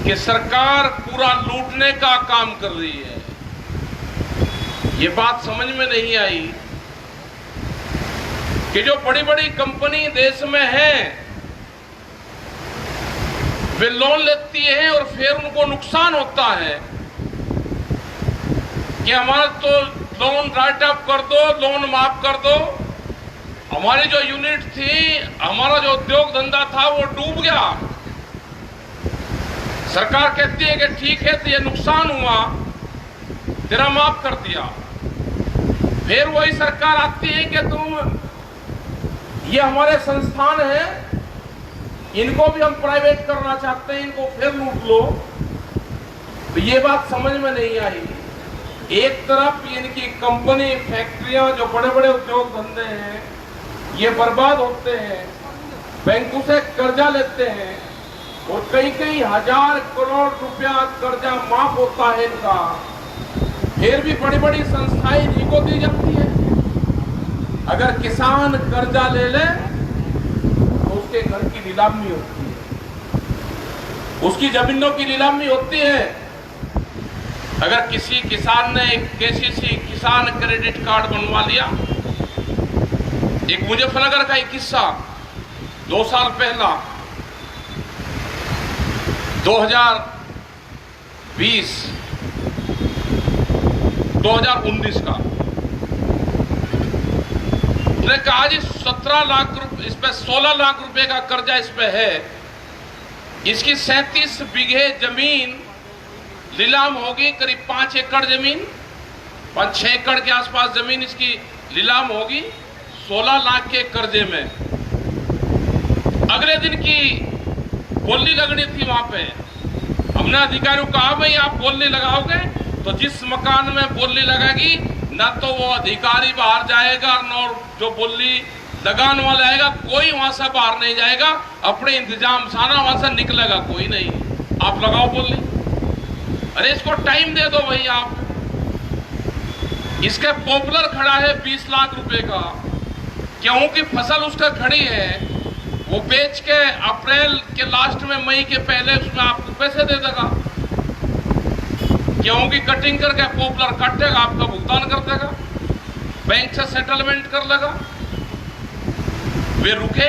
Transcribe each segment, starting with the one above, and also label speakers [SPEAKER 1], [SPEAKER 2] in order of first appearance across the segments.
[SPEAKER 1] कि सरकार पूरा लूटने का काम कर रही है। ये बात समझ में नहीं आई कि जो बड़ी बड़ी कंपनी देश में है वे लोन लेती है और फिर उनको नुकसान होता है कि हमारा तो लोन राइट अप कर दो, लोन माफ कर दो। हमारी जो यूनिट थी, हमारा जो उद्योग धंधा था वो डूब गया। सरकार कहती है कि ठीक है, तो ये नुकसान हुआ, तेरा माफ कर दिया। फिर वही सरकार आती है कि तुम, ये हमारे संस्थान हैं, इनको भी हम प्राइवेट करना चाहते हैं, इनको फिर लूट लो। तो ये बात समझ में नहीं आई। एक तरफ इनकी कंपनी, फैक्ट्रियां, जो बड़े बड़े उद्योग धंधे हैं, ये बर्बाद होते हैं, बैंकों से कर्जा लेते हैं और कई कई हजार करोड़ रुपया कर्जा माफ होता है इनका। फिर भी बड़ी बड़ी संस्थाएं इन्हीं को दी जाती है। अगर किसान कर्जा ले ले तो उसके घर की नीलामी होती है, उसकी जमीनों की नीलामी होती है। अगर किसी किसान ने एक केसीसी किसान क्रेडिट कार्ड बनवा लिया, एक मुजफ्फरनगर का एक किस्सा 2 साल पहला 2019 का, उसने कहा जी 17 लाख रुपए, इस पे 16 लाख रुपए का कर्जा इस पे है, इसकी 37 बीघे जमीन नीलाम होगी, करीब 5 एकड़ जमीन, 5-6 एकड़ के आसपास जमीन इसकी नीलाम होगी 16 लाख के कर्जे में। अगले दिन की बोली लगनी थी वहां पे। हमने अधिकारियों को कहा भाई आप बोली लगाओगे तो जिस मकान में बोली लगेगी ना तो वो अधिकारी बाहर जाएगा, न जो बोली लगाने वाला आएगा, कोई वहां से बाहर नहीं जाएगा, अपने इंतजाम सारा वहां से निकलेगा कोई नहीं, आप लगाओ बोली। अरे इसको टाइम दे दो भाई आप। इसके पॉपुलर खड़ा है 20 लाख रुपए का, गेहूं की फसल उसका खड़ी है, वो बेच के अप्रैल के लास्ट में, मई के पहले उसमें आपको पैसे दे देगा। गेहूं की कटिंग करके पॉपुलर काट देगा, आपका भुगतान कर देगा, बैंक से सेटलमेंट कर लेगा। वे रुके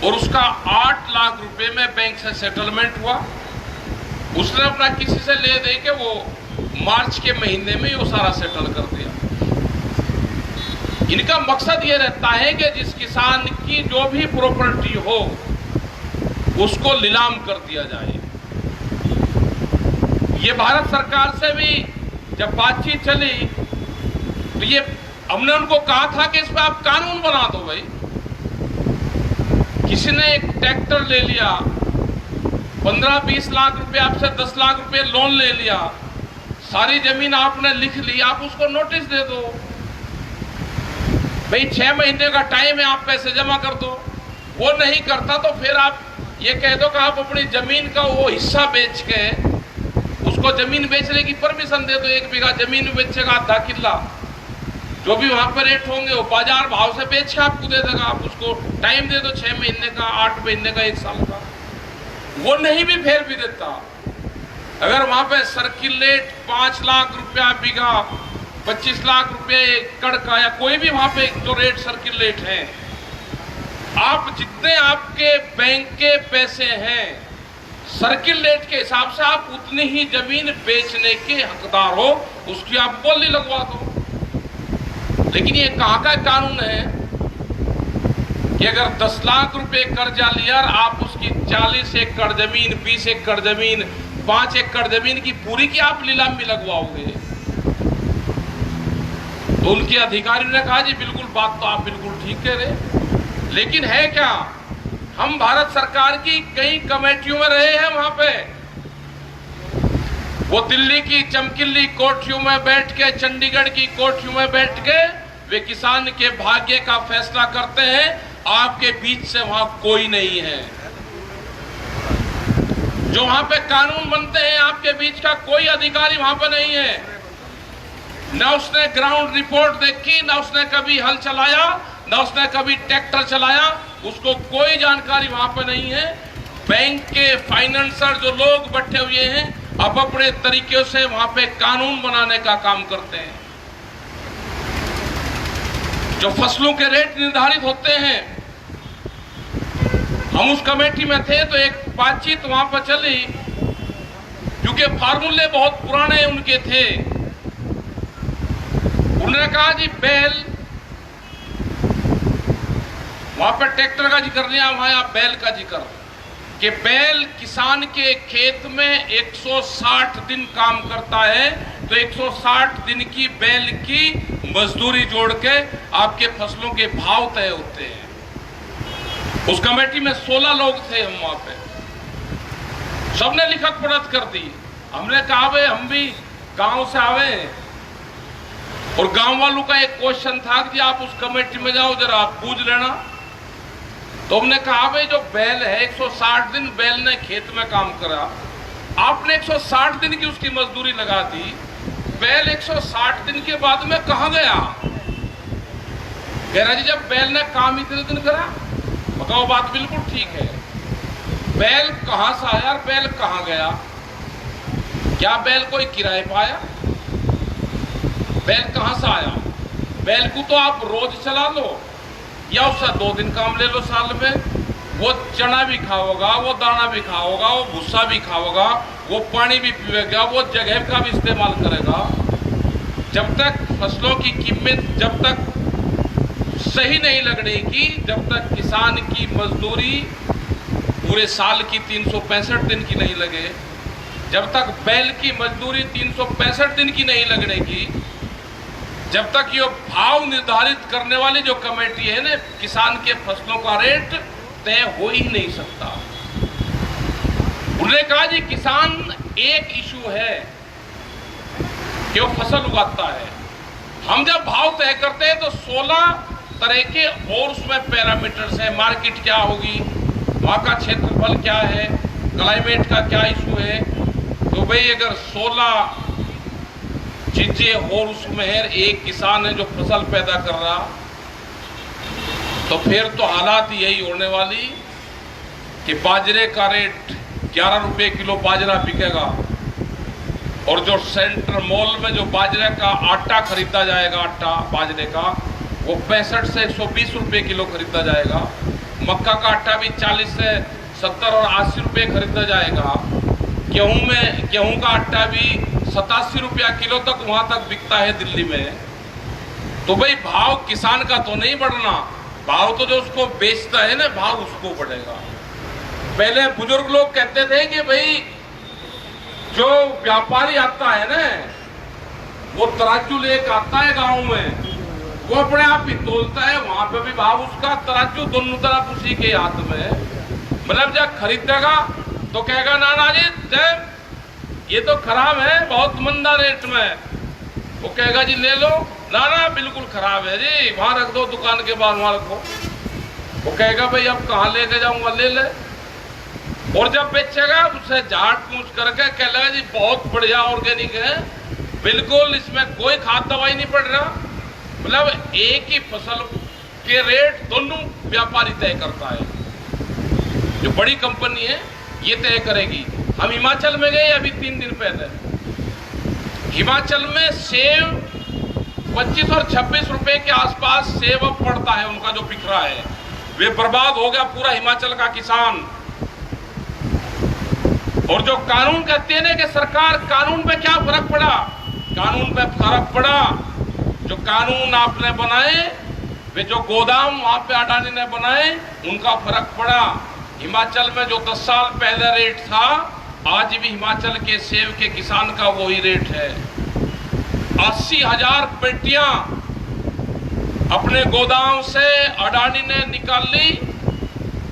[SPEAKER 1] और उसका 8 लाख रुपए में बैंक से सेटलमेंट हुआ। उसने अपना किसी से ले दे के वो मार्च के महीने में वो सारा सेटल कर दिया। इनका मकसद ये रहता है कि जिस किसान की जो भी प्रॉपर्टी हो उसको नीलाम कर दिया जाए। ये भारत सरकार से भी जब बातचीत चली तो ये हमने उनको कहा था कि इस पर आप कानून बना दो भाई। किसी ने एक ट्रैक्टर ले लिया, 15-20 लाख रुपए, आपसे 10 लाख रुपए लोन ले लिया, सारी जमीन आपने लिख ली, आप उसको नोटिस दे दो भाई 6 महीने का टाइम है, आप पैसे जमा कर दो। वो नहीं करता तो फिर आप ये कह दो कि आप अपनी जमीन का वो हिस्सा बेच के उसको जमीन बेचने की परमिशन दे दो। 1 बीघा जमीन बेचेगा, आधा किला, जो भी वहां पर रेट होंगे वो बाजार भाव से बेच के आपको दे देगा। आप उसको टाइम दे दो 6 महीने का, 8 महीने का, 1 साल का। वो नहीं भी फेर भी देता। अगर वहां पे सर्किल रेट 5 लाख रुपया बीघा, 25 लाख रुपए एकड़ का, या कोई भी वहां पे जो रेट सर्किल रेट है, आप जितने आपके बैंक के पैसे हैं सर्किल रेट के हिसाब से आप उतनी ही जमीन बेचने के हकदार हो, उसकी आप बोली लगवा दो। लेकिन ये कहाँ का कानून है कि अगर 10 लाख रुपए कर्जा लिया, आप उसकी 40 एकड़ जमीन, 20 एकड़ जमीन, 5 एकड़ जमीन की पूरी की आप नीलामी लगवाओगे। तो उनके अधिकारियों ने कहा जी बिल्कुल, बात तो आप बिल्कुल ठीक कह रहे, लेकिन है क्या, हम भारत सरकार की कई कमेटियों में रहे हैं। वहां पे वो दिल्ली की चमकीली कोठरियों में बैठ के, चंडीगढ़ की कोठरियों में बैठ के वे किसान के भाग्य का फैसला करते हैं। आपके बीच से वहां कोई नहीं है। जो वहां पे कानून बनते हैं, आपके बीच का कोई अधिकारी वहां पे नहीं है। न उसने ग्राउंड रिपोर्ट देखी, न उसने कभी हल चलाया, न उसने कभी ट्रैक्टर चलाया, उसको कोई जानकारी वहां पे नहीं है। बैंक के फाइनेंसर जो लोग बैठे हुए हैं अब अपने तरीके से वहां पे कानून बनाने का काम करते हैं। जो फसलों के रेट निर्धारित होते हैं, हम उस कमेटी में थे तो एक बातचीत वहां पर चली, क्योंकि फार्मूले बहुत पुराने उनके थे। उन्होंने कहा जी बैल, वहां पर ट्रैक्टर का जिक्र नहीं, वहां आप बैल का जिक्र, कि बैल किसान के खेत में 160 दिन काम करता है, तो 160 दिन की बैल की मजदूरी जोड़ के आपके फसलों के भाव तय होते हैं। उस कमेटी में 16 लोग थे, हम वहां पे सबने लिखत पढ़त कर दी। हमने कहा भाई हम भी गांव से आवे, और गांव वालों का एक क्वेश्चन था कि आप उस कमेटी में जाओ जरा आप पूछ लेना। तो हमने कहा भाई जो बैल है 160 दिन बैल ने खेत में काम करा, आपने 160 दिन की उसकी मजदूरी लगा दी, बैल 160 दिन के बाद में कहां गया? कह रहा जी जब बैल ने काम इतने दिन करा। बताओ, बात बिल्कुल ठीक है, बैल कहां से आया और बैल कहां गया? क्या बैल कोई किराए पाया? बैल कहां से आया? बैल को तो आप रोज चला लो या उससे 2 दिन काम ले लो साल में, वो चना भी खाओगा, वो दाना भी खाओगा, वो भूसा भी खाओगा, वो पानी भी पीएगा, वो जगह का भी इस्तेमाल करेगा। जब तक फसलों की कीमत जब तक सही नहीं लगने की, जब तक किसान की मजदूरी पूरे साल की 365 दिन की नहीं लगे, जब तक बैल की मजदूरी 365 दिन की नहीं लगने की, जब तक ये भाव निर्धारित करने वाली जो कमेटी है ना, किसान के फसलों का रेट तय हो ही नहीं सकता। उन्होंने कहा जी किसान एक इशू है कि वो फसल उगाता है, हम जब भाव तय करते हैं तो 16 तरह के और उसमें पैरामीटर्स हैं। मार्केट क्या होगी, वहां का क्षेत्रफल क्या है, क्लाइमेट का क्या इशू है। तो भाई अगर 16 चीजें और उसमें है, एक किसान है जो फसल पैदा कर रहा, तो फिर तो हालात यही होने वाली कि बाजरे का रेट 11 रुपए किलो बाजरा बिकेगा, और जो सेंट्रल मॉल में जो बाजरे का आटा खरीदा जाएगा, आटा बाजरे का, वो 65 से 120 रुपए किलो खरीदा जाएगा। मक्का का आटा भी 40 से 70 और 80 रुपए खरीदा जाएगा। गेहूं का आटा भी 87 रुपया किलो तक वहां तक बिकता है दिल्ली में। तो भाई भाव किसान का तो नहीं बढ़ना, भाव तो जो उसको बेचता है ना, भाव उसको बढ़ेगा। पहले बुजुर्ग लोग कहते थे कि भाई जो व्यापारी आता है ना, वो तराजू लेकर आता है गांव में, वो अपने आप ही तोलता है, वहां पे भी भाव उसका, तराजू दोनों तरफ उसी के हाथ में। मतलब जब खरीदेगा तो कहेगा नाना जी जय, ये तो खराब है, बहुत मंदा रेट में। वो कहेगा जी ले लो, नाना बिल्कुल खराब है जी, वहां रख दो, दुकान के बाहर वहां रखो। वो कहेगा भाई अब कहाँ लेके जाऊंगा, ले ले। और जब बेचेगा उससे झाट पूछ करके कहेगा जी बहुत बढ़िया ऑर्गेनिक है, बिल्कुल इसमें कोई खाद दवाई नहीं पड़ रहा। मतलब एक ही फसल के रेट दोनों व्यापारी तय करता है। जो बड़ी कंपनी है ये तय करेगी। हम हिमाचल में गए अभी 3 दिन पहले, हिमाचल में सेब 25 और 26 रुपए के आसपास सेब अब पड़ता है, उनका जो बिक रहा है। वे बर्बाद हो गया पूरा हिमाचल का किसान। और जो कानून कहते हैं ना कि सरकार, कानून पे क्या फर्क पड़ा? कानून पे फर्क पड़ा, जो कानून आपने बनाए, वे जो गोदाम वहां पे अडानी ने बनाए, उनका फर्क पड़ा। हिमाचल में जो 10 साल पहले रेट था, आज भी हिमाचल के सेब के किसान का वही रेट है। 80,000 पेटियां अपने गोदाम से अडानी ने निकाल ली,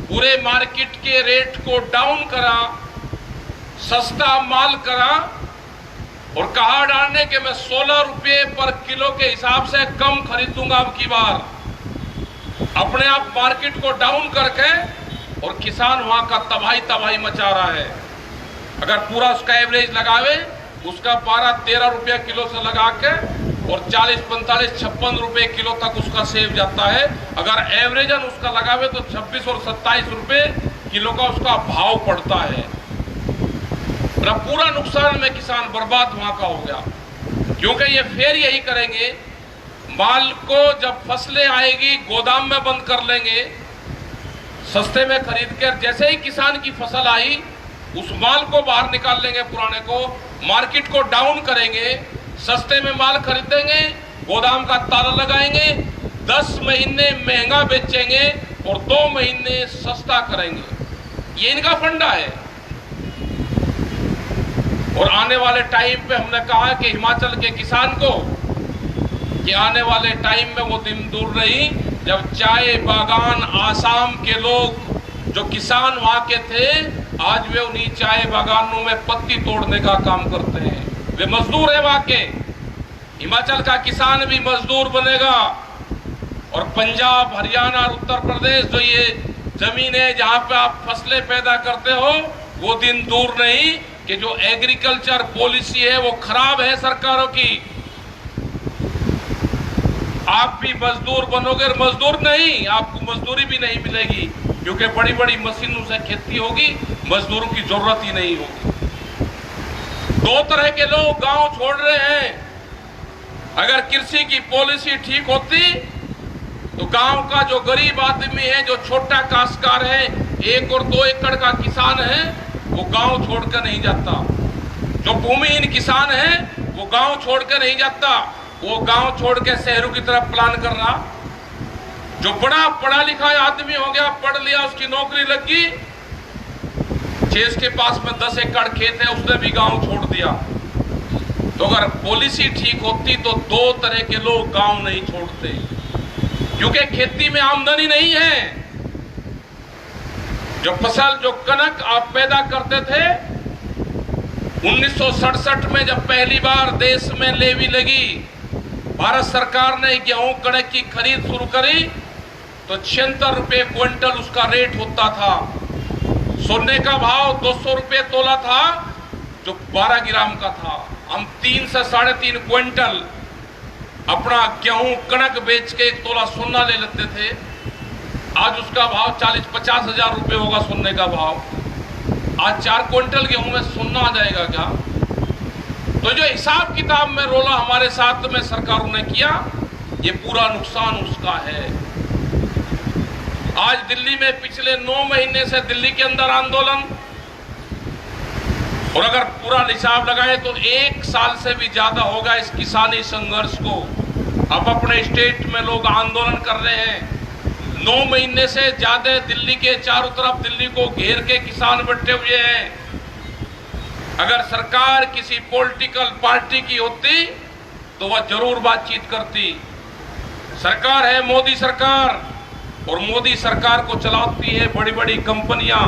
[SPEAKER 1] पूरे मार्केट के रेट को डाउन करा, सस्ता माल करा, और कहा अडानी कि मैं 16 रुपये पर किलो के हिसाब से कम खरीदूंगा अब की बार। अपने आप मार्केट को डाउन करके, और किसान वहां का तबाही मचा रहा है। अगर पूरा उसका एवरेज लगावे, उसका 12-13 रुपया किलो से लगा के, और 40, 45, 56 रुपए किलो तक उसका सेब जाता है। अगर एवरेजन उसका लगावे तो 26 और 27 रुपए किलो का उसका भाव पड़ता है। पूरा नुकसान में किसान बर्बाद वहां का हो गया, क्योंकि ये फिर यही करेंगे, माल को जब फसलें आएगी गोदाम में बंद कर लेंगे, सस्ते में खरीद कर, जैसे ही किसान की फसल आई उस माल को बाहर निकाल लेंगे, पुराने को मार्केट को डाउन करेंगे, सस्ते में माल खरीदेंगे, गोदाम का ताला लगाएंगे, 10 महीने महंगा बेचेंगे और 2 महीने सस्ता करेंगे। ये इनका फंडा है। और आने वाले टाइम पे हमने कहा कि हिमाचल के किसान को कि आने वाले टाइम में वो दिन दूर नहीं जब चाय बागान आसाम के लोग जो किसान वहां के थे, आज वे उन्हीं चाय बागानों में पत्ती तोड़ने का काम करते हैं। वे मजदूर है वहां के। हिमाचल का किसान भी मजदूर बनेगा। और पंजाब, हरियाणा और उत्तर प्रदेश जो ये जमीन है जहां पे आप फसलें पैदा करते हो, वो दिन दूर नहीं कि जो एग्रीकल्चर पॉलिसी है वो खराब है सरकारों की, आप भी मजदूर बनोगे। मजदूर नहीं, आपको मजदूरी भी नहीं मिलेगी, क्योंकि बड़ी बड़ी मशीनों से खेती होगी, मजदूरों की जरूरत ही नहीं होगी। 2 तरह के लोग गांव छोड़ रहे हैं। अगर कृषि की पॉलिसी ठीक होती तो गांव का जो गरीब आदमी है, जो छोटा काश्तकार है, 1 और 2 एकड़ का किसान है, वो गांव छोड़कर नहीं जाता। जो भूमिहीन किसान है वो गांव छोड़कर नहीं जाता, वो गांव छोड़ के शहरों की तरफ प्लान कर रहा। जो बड़ा पढ़ा लिखा आदमी हो गया, पढ़ लिया, उसकी नौकरी लगी, जिसके पास में 10 एकड़ खेत है, उसने भी गांव छोड़ दिया। तो अगर पॉलिसी ठीक होती तो 2 तरह के लोग गांव नहीं छोड़ते, क्योंकि खेती में आमदनी नहीं है। जो फसल, जो कनक आप पैदा करते थे, 1967 में जब पहली बार देश में लेवी लगी, भारत सरकार ने गेहूं कणक की खरीद शुरू करी, तो 76 रुपए क्विंटल उसका रेट होता था। सोने का भाव 200 रुपए तोला था, जो 12 ग्राम का था। हम 3 से 3.5 क्विंटल अपना गेहूं कणक बेच के 1 तोला सोना ले लेते थे। आज उसका भाव 40-50 हजार रुपए होगा सोने का भाव। आज 4 क्विंटल गेहूं में सोना आ जाएगा क्या? तो जो हिसाब किताब में रोला हमारे साथ में सरकारों ने किया, ये पूरा नुकसान उसका है। आज दिल्ली में पिछले 9 महीने से दिल्ली के अंदर आंदोलन, और अगर पूरा हिसाब लगाए तो 1 साल से भी ज्यादा होगा इस किसानी संघर्ष को। अब अपने स्टेट में लोग आंदोलन कर रहे हैं। 9 महीने से ज्यादा दिल्ली के चारों तरफ दिल्ली को घेर के किसान बैठे हुए हैं। अगर सरकार किसी पॉलिटिकल पार्टी की होती तो वह जरूर बातचीत करती। सरकार है मोदी सरकार, और मोदी सरकार को चलाती है बड़ी बड़ी कंपनियां।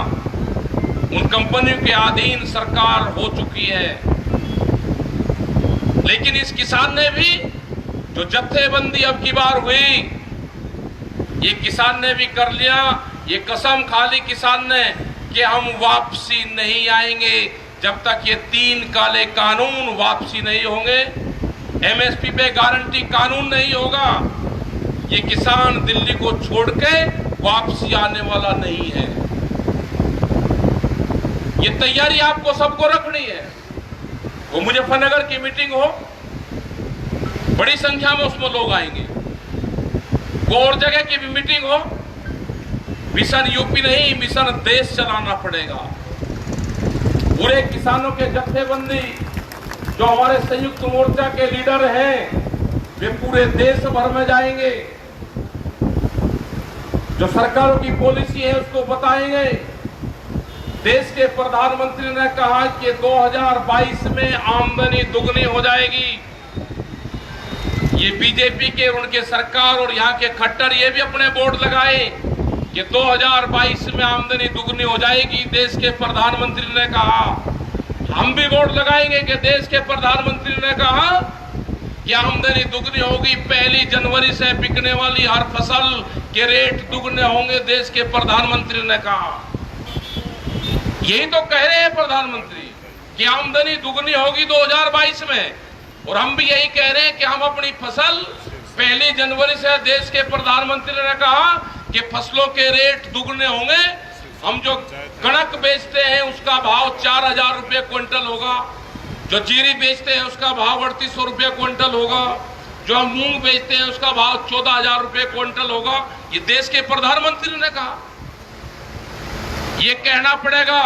[SPEAKER 1] उन कंपनियों के अधीन सरकार हो चुकी है। लेकिन इस किसान ने भी, जो जत्थेबंदी अब की बार हुई, ये किसान ने भी कर लिया। ये कसम खा ली किसान ने कि हम वापसी नहीं आएंगे जब तक ये 3 काले कानून वापसी नहीं होंगे, एमएसपी पे गारंटी कानून नहीं होगा। ये किसान दिल्ली को छोड़ के वापसी आने वाला नहीं है। ये तैयारी आपको सबको रखनी है। वो मुजफ्फरनगर की मीटिंग हो, बड़ी संख्या में उसमें लोग आएंगे। वो और जगह की भी मीटिंग हो, मिशन यूपी नहीं, मिशन देश चलाना पड़ेगा। पूरे किसानों के जत्थेबंदी जो हमारे संयुक्त मोर्चा के लीडर हैं, वे पूरे देश भर में जाएंगे। जो सरकारों की पॉलिसी है उसको बताएंगे। देश के प्रधानमंत्री ने कहा कि 2022 में आमदनी दुगनी हो जाएगी। ये बीजेपी के, उनके सरकार और यहाँ के खट्टर ये भी अपने बोर्ड लगाए कि 2022 में आमदनी दुगनी हो जाएगी। देश के प्रधानमंत्री ने कहा, हम भी बोर्ड लगाएंगे कि देश के प्रधानमंत्री ने कहा कि आमदनी दुगनी होगी। 1 जनवरी से बिकने वाली हर फसल के रेट दुगने होंगे, देश के प्रधानमंत्री ने कहा। यही तो कह रहे हैं प्रधानमंत्री कि आमदनी दुगनी होगी 2022 में, और हम भी यही कह रहे हैं कि हम अपनी फसल 1 जनवरी से, देश के प्रधानमंत्री ने कहा कि फसलों के रेट दुगने होंगे हम जो कणक बेचते हैं उसका भाव 4,000 रुपये क्विंटल होगा, जो जीरी बेचते हैं उसका भाव 3,800 रुपये क्विंटल होगा, जो हम मूंग बेचते हैं उसका भाव 14,000 रुपये क्विंटल होगा। ये देश के प्रधानमंत्री ने कहा। ये कहना पड़ेगा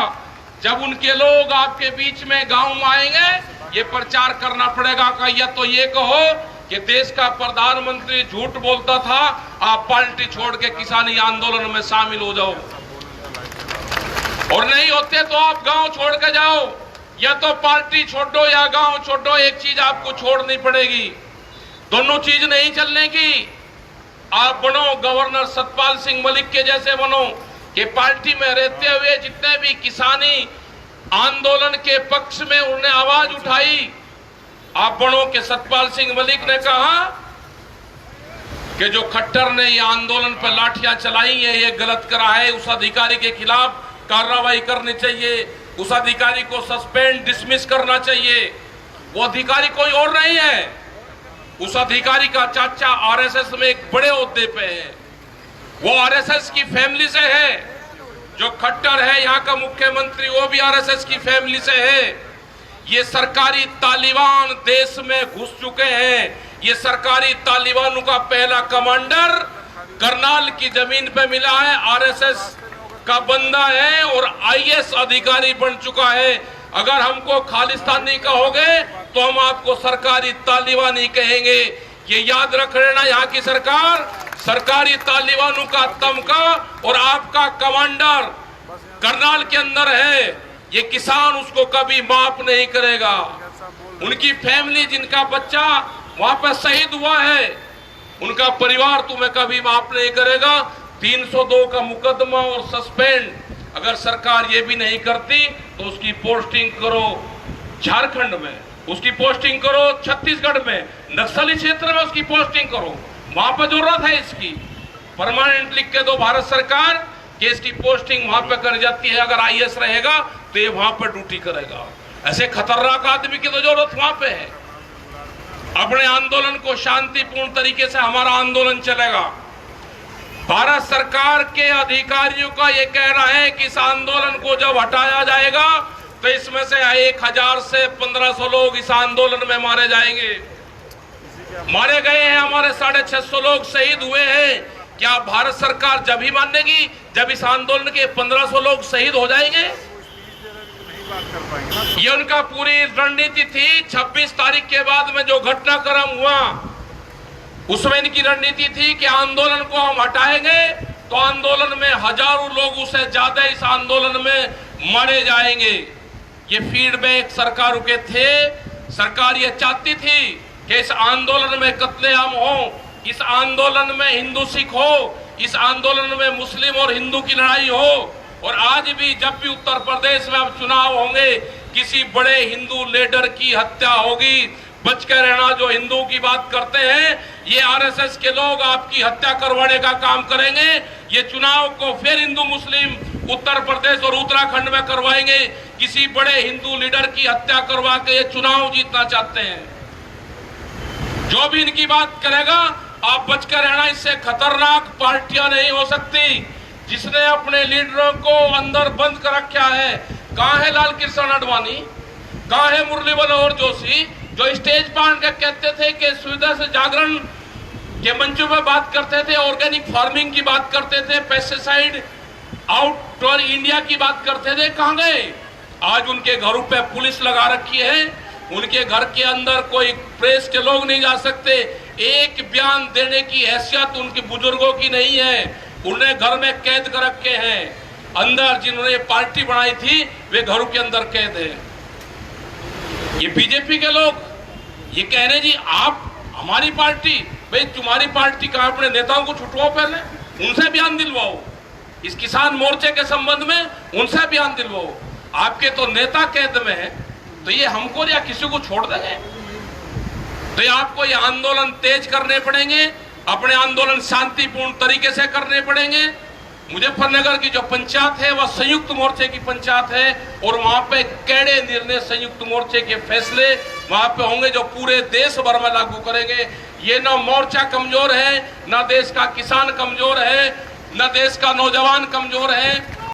[SPEAKER 1] जब उनके लोग आपके बीच में गांव में आएंगे, ये प्रचार करना पड़ेगा का या तो ये कहो कि देश का प्रधानमंत्री झूठ बोलता था, आप पार्टी छोड़ के किसानी आंदोलन में शामिल हो जाओ, और नहीं होते तो आप गांव छोड़ के जाओ, या तो पार्टी छोड़ो या गांव छोड़ो, एक चीज आपको छोड़नी पड़ेगी। दोनों चीज नहीं चलने की। आप बनो गवर्नर सतपाल सिंह मलिक के जैसे बनो कि पार्टी में रहते हुए जितने भी किसानी आंदोलन के पक्ष में उन्होंने आवाज उठाई, आप बनो कि सतपाल सिंह मलिक ने कहा कि जो खट्टर ने ये आंदोलन पर लाठियां चलाई है ये गलत करा है, उस अधिकारी के खिलाफ कार्रवाई करनी चाहिए, उस अधिकारी को सस्पेंड डिसमिस करना चाहिए। वो अधिकारी कोई और नहीं है, उस अधिकारी का चाचा आरएसएस में एक बड़े ओहदे पे है, वो आरएसएस की फैमिली से है। जो खट्टर है यहाँ का मुख्यमंत्री वो भी आरएसएस की फैमिली से है। ये सरकारी तालिबान देश में घुस चुके हैं। ये सरकारी तालिबानों का पहला कमांडर करनाल की जमीन पे मिला है, आरएसएस का बंदा है और आईएएस अधिकारी बन चुका है। अगर हमको खालिस्तानी कहोगे तो हम आपको सरकारी तालिबानी कहेंगे। ये याद रख लेना, यहाँ की सरकार सरकारी तालिबानों का तमका और आपका कमांडर करनाल के अंदर है। ये किसान उसको कभी माफ नहीं करेगा। उनकी फैमिली जिनका बच्चा वहां पर शहीद हुआ है, उनका परिवार तुम्हें कभी माफ नहीं करेगा। 302 का मुकदमा और सस्पेंड अगर सरकार ये भी नहीं करती तो उसकी पोस्टिंग करो झारखंड में, उसकी पोस्टिंग करो छत्तीसगढ़ में, नक्सली क्षेत्र में उसकी पोस्टिंग करो, वहां पर जरूरत है इसकी। परमानेंट लिख के दो भारत सरकार कि इसकी पोस्टिंग वहां पर कर जाती है। अगर आईएएस रहेगा तो ये वहां पर ड्यूटी करेगा। ऐसे खतरनाक आदमी की तो जरूरत वहां पे है। अपने आंदोलन को शांतिपूर्ण तरीके से हमारा आंदोलन चलेगा। भारत सरकार के अधिकारियों का यह कहना है कि इस आंदोलन को जब हटाया जाएगा तो इसमें से 1000 से 1500 लोग इस आंदोलन में मारे जाएंगे। मारे गए हैं, हमारे 650 लोग शहीद हुए हैं। क्या भारत सरकार जब ही मानेगी जब इस आंदोलन के 1500 लोग शहीद हो जाएंगे? ये उनका पूरी रणनीति थी। 26 तारीख के बाद में जो घटनाक्रम हुआ उसमें इनकी रणनीति थी कि आंदोलन को हम हटाएंगे तो आंदोलन में हजारों लोग उससे ज्यादा इस आंदोलन में मारे जाएंगे। ये फीडबैक सरकारों के थे। सरकार ये चाहती थी कि इस आंदोलन में कत्लेआम हो, इस आंदोलन में हिंदू सिख हो, इस आंदोलन में मुस्लिम और हिंदू की लड़ाई हो। और आज भी जब भी उत्तर प्रदेश में अब चुनाव होंगे, किसी बड़े हिंदू लीडर की हत्या होगी, बच के रहना। जो हिंदू की बात करते हैं ये आरएसएस के लोग आपकी हत्या करवाने का काम करेंगे। ये चुनाव को फिर हिंदू मुस्लिम उत्तर प्रदेश और उत्तराखंड में करवाएंगे। किसी बड़े हिंदू लीडर की हत्या करवा के ये चुनाव जीतना चाहते हैं। जो भी इनकी बात करेगा आप बच कर रहना। इससे खतरनाक पार्टियां नहीं हो सकती जिसने अपने लीडरों को अंदर बंद कर रखा है। कहाँ है लाल कृष्ण आडवाणी, कहाँ है मुरली मनोहर जोशी जो स्टेज पर कहते थे कि सुविधा से जागरण के मंचों में बात करते थे, ऑर्गेनिक फार्मिंग की बात करते थे, पेस्टिसाइड आउट ऑफ इंडिया की बात करते थे। कहाँ गए? आज उनके घरों पे पुलिस लगा रखी है। उनके घर के अंदर कोई प्रेस के लोग नहीं जा सकते। एक बयान देने की हैसियत उनके बुजुर्गों की नहीं है। उन्हें घर में कैद कर रखे हैं। अंदर जिन्होंने पार्टी बनाई थी वे घरों के अंदर कैद है। ये बीजेपी के लोग ये कह रहे जी आप हमारी पार्टी, भाई तुम्हारी पार्टी का अपने नेताओं को छुटवाओ, पहले उनसे बयान दिलवाओ। इस किसान मोर्चे के संबंध में उनसे बयान दिलवाओ। आपके तो नेता कैद में है तो ये हमको या किसी को छोड़ देंगे? तो ये आपको ये आंदोलन तेज करने पड़ेंगे। अपने आंदोलन शांतिपूर्ण तरीके से करने पड़ेंगे। मुजफ्फरनगर की जो पंचायत है वह संयुक्त मोर्चे की पंचायत है और वहां पे कड़े निर्णय संयुक्त मोर्चे के फैसले वहां पे होंगे जो पूरे देश भर में लागू करेंगे। ये ना मोर्चा कमजोर है, ना देश का किसान कमजोर है, ना देश का नौजवान कमजोर है।